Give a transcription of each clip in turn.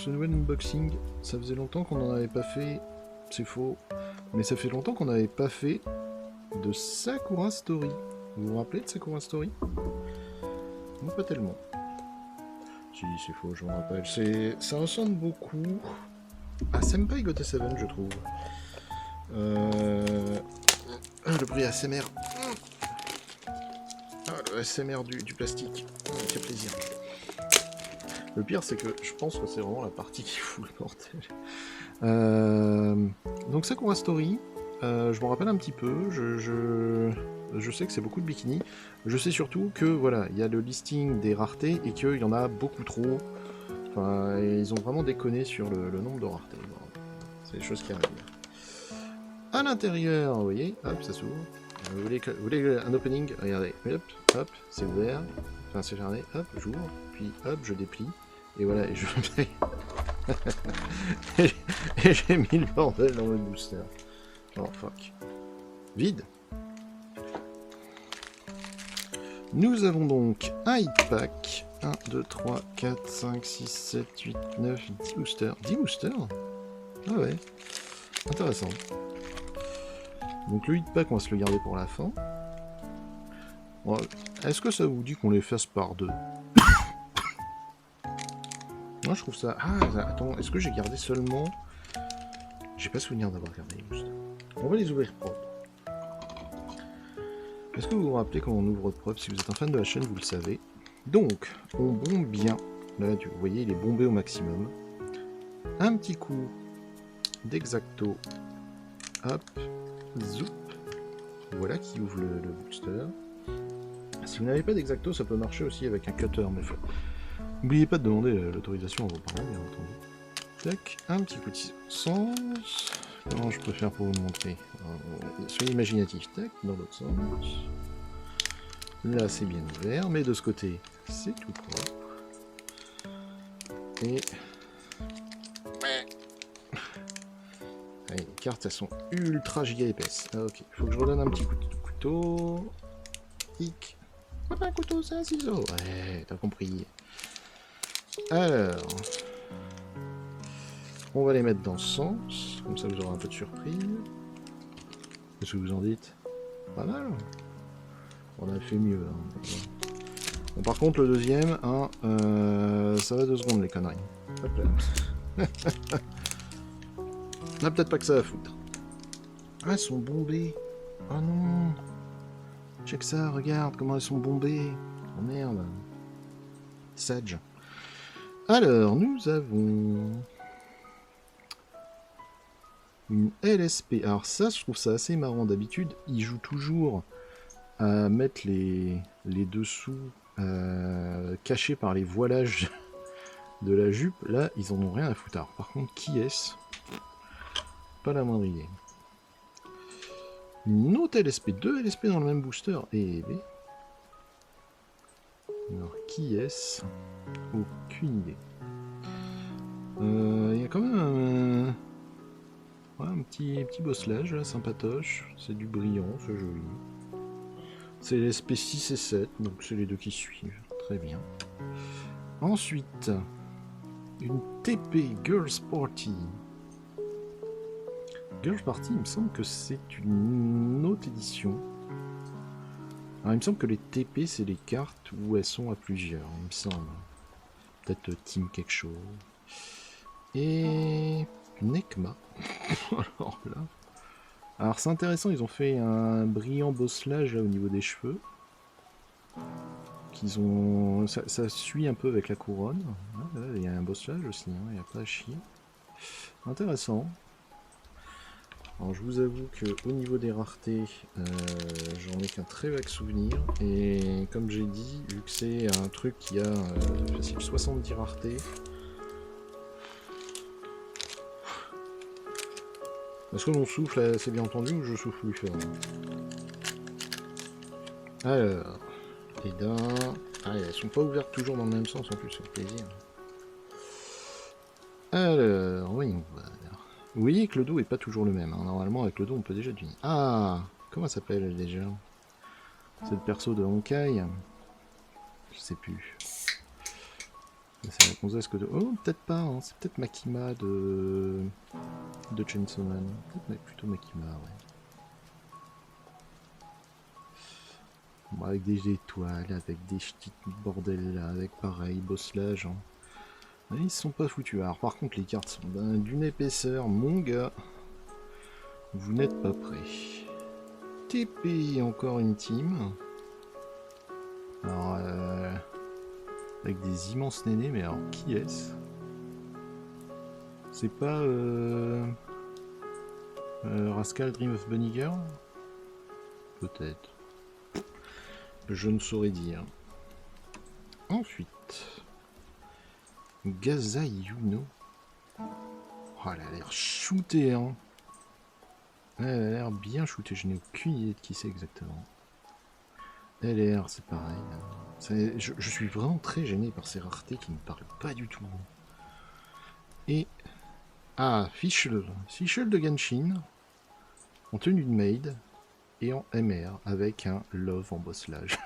ce nouvel unboxing. Ça faisait longtemps qu'on n'en avait pas fait. C'est faux. Mais ça fait longtemps qu'on n'avait pas fait de Sakura Story. Vous vous rappelez de Sakura Story? Non, pas tellement. Si, c'est faux, je me rappelle. Ça ressemble beaucoup à Senpai Gote 7, je trouve. Le bruit ASMR. Le ASMR du plastique. Quel plaisir. Le pire, c'est que je pense que c'est vraiment la partie qui fout le bordel. Donc Sakura Story, je m'en rappelle un petit peu. Je sais que c'est beaucoup de bikini. Je sais surtout que voilà, il y a le listing des raretés et qu'il y en a beaucoup trop. Enfin, ils ont vraiment déconné sur le nombre de raretés. Bon, c'est des choses qui arrivent. À l'intérieur, vous voyez, hop, ça s'ouvre. Vous voulez un opening? Regardez, hop, hop, c'est ouvert. Enfin, c'est fermé, hop, j'ouvre. Puis hop, je déplie. Et voilà, et je fais. et j'ai mis le bordel dans le booster. Oh fuck. Vide. Nous avons donc un hit pack. 1, 2, 3, 4, 5, 6, 7, 8, 9, 10 boosters. 10 boosters? Ah ouais. Intéressant. Donc le hit pack, on va se le garder pour la fin. Bon, est-ce que ça vous dit qu'on les fasse par deux? Moi je trouve ça... Ah, attends, est-ce que j'ai gardé seulement... J'ai pas souvenir d'avoir gardé les boosters. On va les ouvrir propres. Est-ce que vous vous rappelez comment on ouvre propre? Si vous êtes un fan de la chaîne, vous le savez. Donc, on bombe bien. Là, vous voyez, il est bombé au maximum. Un petit coup d'Exacto. Hop, zoup. Voilà qui ouvre le booster. Si vous n'avez pas d'Exacto, ça peut marcher aussi avec un cutter, mais faut... N'oubliez pas de demander l'autorisation à vos parents, bien entendu. Tac, un petit coup de sens. Comment je peux faire pour vous montrer? Soyez imaginatif. Tac, dans l'autre sens. Là, c'est bien ouvert, mais de ce côté, c'est tout propre. Et... Allez, les cartes, elles sont ultra giga épaisses. Ah, ok, faut que je redonne un petit coup de couteau. Hic. C'est pas un couteau, c'est un ciseau. Ouais, t'as compris. Alors... On va les mettre dans ce sens, comme ça vous aurez un peu de surprise. Qu'est-ce que vous en dites? Pas mal. On a fait mieux. Hein. Bon, par contre, le deuxième, hein, ça va 2 secondes les conneries. Hop là. On a peut-être pas que ça à foutre. Ah, elles sont bombées. Oh non. Check ça, regarde comment elles sont bombées. Oh merde. Sage. Alors, nous avons... une LSP. Alors ça, je trouve ça assez marrant. D'habitude, ils jouent toujours à mettre les dessous cachés par les voilages de la jupe. Là, ils en ont rien à foutre. Alors, par contre, qui est-ce? Pas la moindre idée. Une autre LSP. 2 LSP dans le même booster. Et B. Alors, qui est-ce? Aucune idée. Il y a quand même un... Ouais, un petit bosselage, là, sympatoche. C'est du brillant, c'est joli. C'est l'SP 6 et 7, donc c'est les deux qui suivent. Très bien. Ensuite, une TP Girls Party. Girls Party, il me semble que c'est une autre édition. Alors, il me semble que les TP, c'est les cartes où elles sont à plusieurs, il me semble. Peut-être Team quelque chose. Et... Nekma. Alors là... Alors c'est intéressant, ils ont fait un brillant bosselage là, au niveau des cheveux. Qu'ils ont... Ça suit un peu avec la couronne. Ah, là, il y a un bosselage aussi, hein, il n'y a pas à chier. Intéressant. Alors je vous avoue que au niveau des raretés, j'en ai qu'un très vague souvenir. Et comme j'ai dit, vu que c'est un truc qui a facile 70 raretés, est-ce que l'on souffle assez bien entendu ou je souffle plus fort? Alors, les dents... Ah, elles sont pas ouvertes toujours dans le même sens en plus, c'est plaisir. Alors, voyons voir. Vous voyez que le dos est pas toujours le même. Hein. Normalement, avec le dos, on peut déjà deviner. Ah, comment s'appelle elle déjà? Cette perso de Honkai? Je sais plus. C'est la gonzesse que de... Oh, peut-être pas, hein. C'est peut-être Makima de Chainsaw Man. Peut-être plutôt Makima, ouais. Bon, avec des étoiles, avec des petits bordels là, avec pareil, bosselage. Hein. Ils se sont pas foutus. Alors par contre, les cartes sont d'une épaisseur, mon gars. Vous n'êtes pas prêts. TP, encore une team. Alors, avec des immenses nénés, mais alors qui est-ce? C'est pas Rascal Dream of Bunny Girl? Peut-être. Je ne saurais dire. Ensuite, Gaza Yuno. Oh, elle a l'air shootée, hein. Elle a l'air bien shootée, je n'ai aucune idée de qui c'est exactement. LR, c'est pareil. Je suis vraiment très gêné par ces raretés qui ne me parlent pas du tout. Et... Ah, Fischl. Fischl de Genshin, en tenue de maid, et en MR, avec un love en bosselage.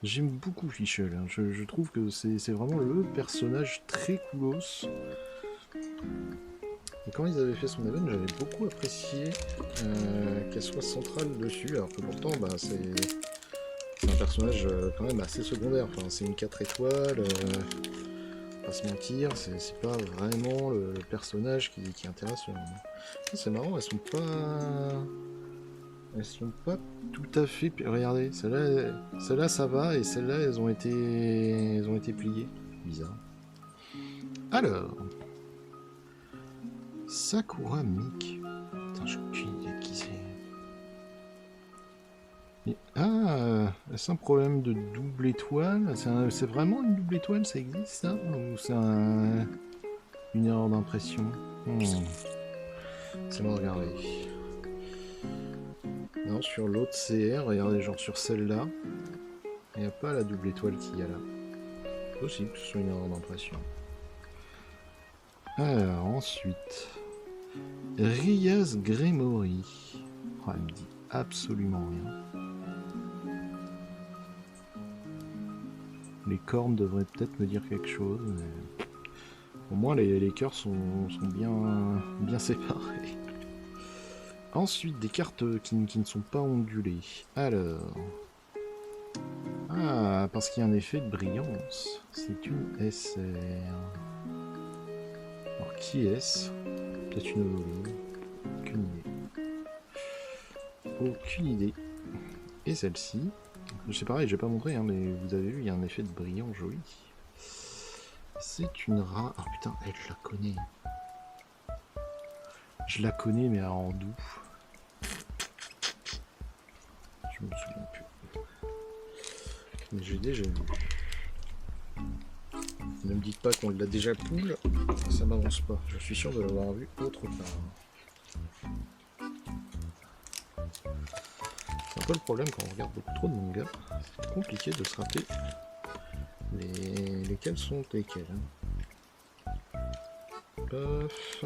J'aime beaucoup Fischl, hein. Je trouve que c'est vraiment le personnage très coolos. Et quand ils avaient fait son event, j'avais beaucoup apprécié qu'elle soit centrale dessus, alors que pourtant, bah, c'est un personnage quand même assez secondaire. Enfin, c'est une 4 étoiles, pas se mentir, c'est pas vraiment le personnage qui intéresse le monde. C'est marrant, elles sont pas tout à fait... Regardez, celle-là ça va, et celle-là elles ont été pliées. Bizarre. Alors... Sakura Mick. Putain, j'ai aucune idée de qui c'est. Et... Ah, c'est un problème de double étoile. C'est vraiment une double étoile, ça existe ça? Ou c'est une erreur d'impression? C'est bon, regardez. Non, sur l'autre CR, regardez, genre sur celle-là, il n'y a pas la double étoile qu'il y a là. C'est possible que ce soit une erreur d'impression. Alors, ensuite... Rias Gremory. Oh, elle me dit absolument rien. Les cornes devraient peut-être me dire quelque chose, mais... Au moins les cœurs sont bien séparés. Ensuite, des cartes qui ne sont pas ondulées. Alors... Ah, parce qu'il y a un effet de brillance. C'est une SR. Alors, qui est-ce? Peut-être une Evoline. Aucune idée. Aucune idée. Et celle-ci. C'est pareil, j'ai pas montré, hein, mais vous avez vu, il y a un effet de brillant joli. C'est une rat. Ah putain, elle, je la connais. Je la connais, mais en doux. Je me souviens plus. Mais j'ai déjà vu. Ne me dites pas qu'on l'a déjà poule, ça m'avance pas. Je suis sûr de l'avoir vu autre part. C'est un peu le problème quand on regarde beaucoup trop de mangas. C'est compliqué de se rappeler lesquels sont lesquels. Paf.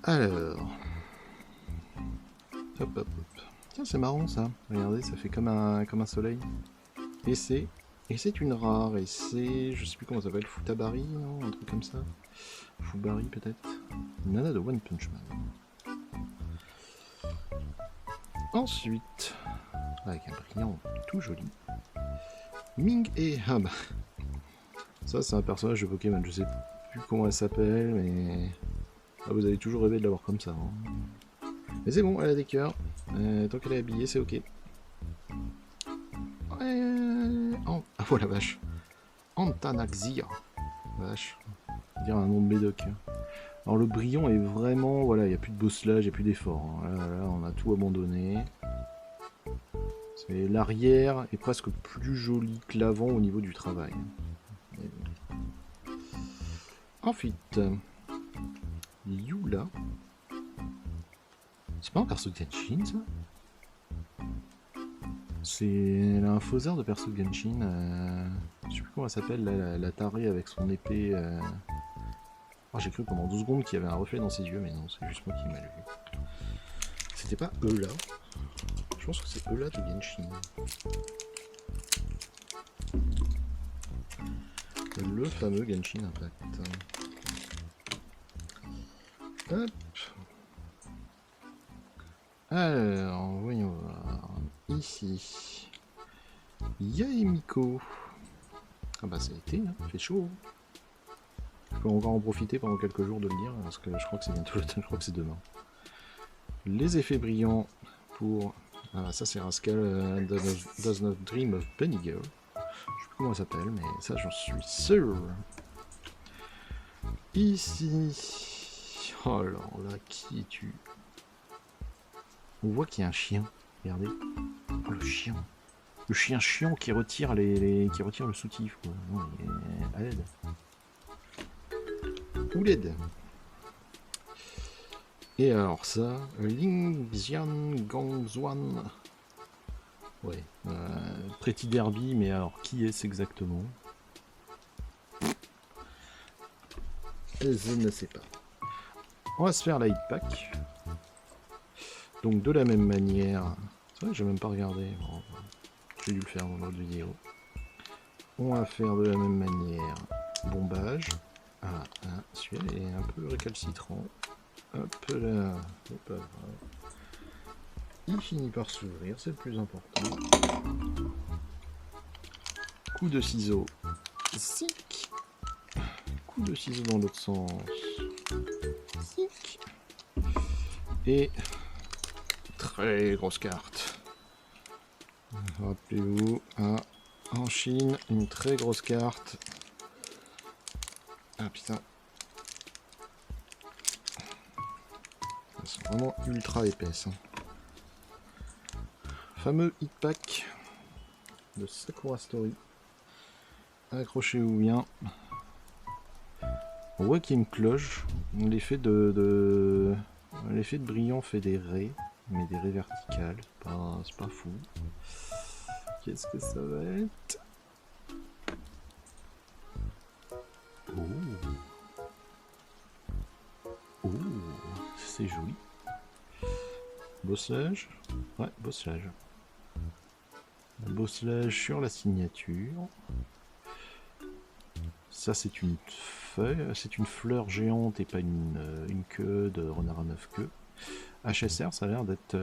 Alors. Hop hop hop. Tiens, c'est marrant ça. Regardez, ça fait comme un soleil. Et c'est une rare, et c'est... Je sais plus comment ça s'appelle, Futabari, non? Un truc comme ça. Fubari peut-être. Nana de One Punch Man. Ensuite, avec un brillant tout joli, Ming et Hab. Ça c'est un personnage de Pokémon, je sais plus comment elle s'appelle, mais... Ah, vous avez toujours rêvé de l'avoir comme ça. Hein. Mais c'est bon, elle a des cœurs. Tant qu'elle est habillée, c'est ok. Ah oh la vache. Antanaxia. Vache. Dire un nom de médoc. Alors le brillant est vraiment... Voilà, il n'y a plus de bosselage, il n'y a plus d'effort. Hein. Là, on a tout abandonné. L'arrière est presque plus joli que l'avant au niveau du travail. Ensuite, Yula. C'est pas un perso de Genshin, ça? Elle a un faux air de perso de Genshin. Je sais plus comment elle s'appelle, la tarée avec son épée. Oh, j'ai cru pendant 12 secondes qu'il y avait un reflet dans ses yeux, mais non, c'est juste moi qui m'a vu. C'était pas eux là. Je pense que c'est eux là de Genshin. le fameux Genshin Impact. Hop. Alors, voyons voir. Ici. Yaemiko. Ah bah ça a été, hein. Il fait chaud. Je peux encore en profiter pendant quelques jours de le lire, parce que je crois que c'est bientôt le temps, je crois que c'est demain. Les effets brillants pour... Ah ça c'est Rascal, Does Not Dream of Bunny Girl. Je sais plus comment elle s'appelle, mais ça j'en suis sûr. Ici... Oh alors là, qui es-tu? On voit qu'il y a un chien, regardez. Oh le chien. Le chien chiant qui retire qui retire le soutif, quoi. Non, il est à l'aide. Ou l'aide. Et alors ça, Ling Xian Gongzuan. Ouais, Pretty Derby, mais alors qui est-ce exactement? Je ne sais pas. On va se faire la hit pack. Donc de la même manière... C'est vrai que j'ai même pas regardé. Bon, j'ai dû le faire dans l'autre vidéo. On va faire de la même manière bombage. Ah, celui-là est un peu récalcitrant. Hop là. Hop là. Il finit par s'ouvrir, c'est le plus important. Coup de ciseau. Sic. Coup de ciseau dans l'autre sens. Sic. Et très grosse carte. Rappelez-vous, en Chine, une très grosse carte. Ah putain. Elles sont vraiment ultra épaisses. Hein. Fameux hit pack de Sakura Story. Accrochez-vous bien. On voit qu'il y a une cloche. L'effet de brillant fait des raies, mais des raies verticales. C'est pas fou. Qu'est-ce que ça va être? Oh, c'est joli. Bosselage? Ouais, bosselage. Bosselage sur la signature. Ça c'est une feuille, c'est une fleur géante et pas une queue de renard à 9 queues. HSR, ça a l'air d'être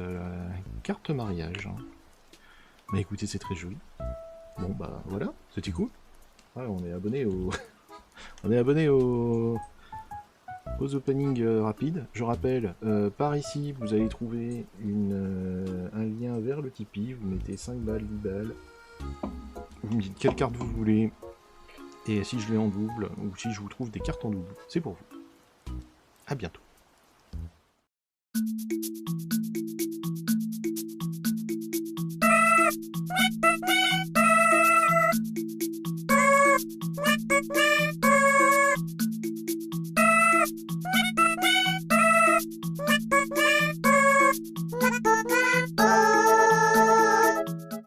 carte mariage. Hein. Mais écoutez, c'est très joli. Bon bah voilà, c'était cool. Ouais, on est abonné au... on est abonné aux openings rapides. Je rappelle, par ici, vous allez trouver un lien vers le Tipeee. Vous mettez 5 balles, 10 balles. Vous me dites quelle carte vous voulez. Et si je l'ai en double, ou si je vous trouve des cartes en double, c'est pour vous. À bientôt.